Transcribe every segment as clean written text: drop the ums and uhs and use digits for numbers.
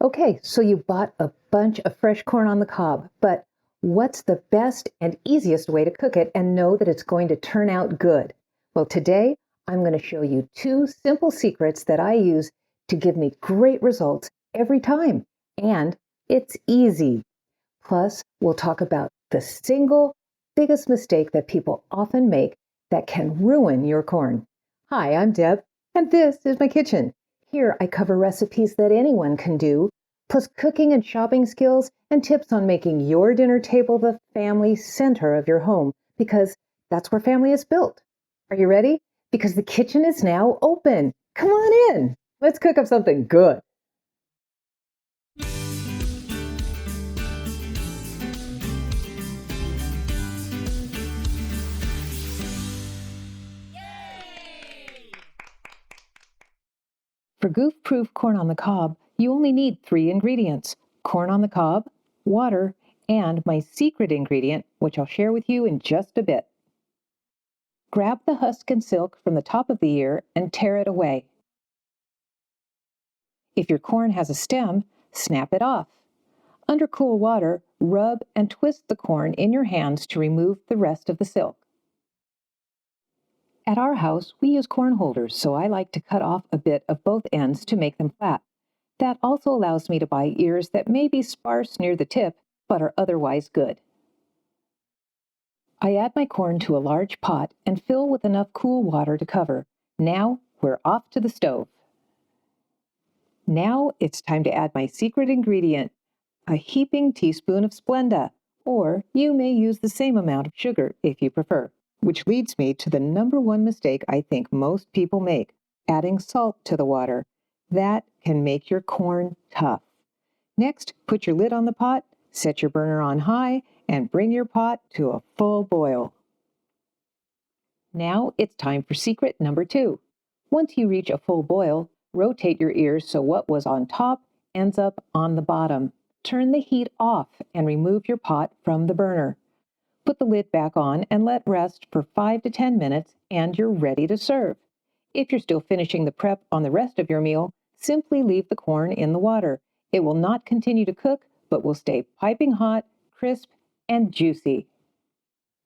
Okay, so you bought a bunch of fresh corn on the cob, but what's the best and easiest way to cook it and know that it's going to turn out good? Well, today I'm going to show you two simple secrets that I use to give me great results every time. And it's easy. Plus, we'll talk about the single biggest mistake that people often make that can ruin your corn. Hi, I'm Deb, and this is my kitchen. Here I cover recipes that anyone can do, plus cooking and shopping skills and tips on making your dinner table the family center of your home, because that's where family is built. Are you ready? Because the kitchen is now open. Come on in. Let's cook up something good. For Goof Proof corn on the cob, you only need 3 ingredients: corn on the cob, water, and my secret ingredient, which I'll share with you in just a bit. Grab the husk and silk from the top of the ear and tear it away. If your corn has a stem, snap it off. Under cool water, rub and twist the corn in your hands to remove the rest of the silk. At our house, we use corn holders, so I like to cut off a bit of both ends to make them flat. That also allows me to buy ears that may be sparse near the tip, but are otherwise good. I add my corn to a large pot and fill with enough cool water to cover. Now we're off to the stove. Now it's time to add my secret ingredient, a heaping teaspoon of Splenda, or you may use the same amount of sugar if you prefer. Which leads me to the number one mistake I think most people make, adding salt to the water. That can make your corn tough. Next, put your lid on the pot, set your burner on high, and bring your pot to a full boil. Now it's time for secret number 2. Once you reach a full boil, rotate your ears so what was on top ends up on the bottom. Turn the heat off and remove your pot from the burner. Put the lid back on and let rest for 5 to 10 minutes, and you're ready to serve. If you're still finishing the prep on the rest of your meal, simply leave the corn in the water. It will not continue to cook, but will stay piping hot, crisp, and juicy.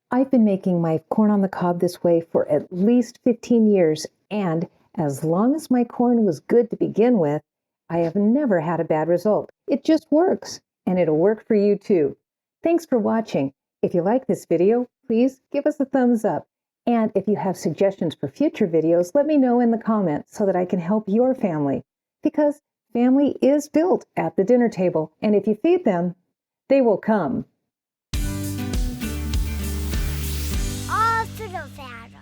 I've been making my corn on the cob this way for at least 15 years, and as long as my corn was good to begin with, I have never had a bad result. It just works, and it'll work for you too. Thanks for watching. If you like this video, please give us a thumbs up. And if you have suggestions for future videos, let me know in the comments so that I can help your family. Because family is built at the dinner table, and if you feed them, they will come. All to the family.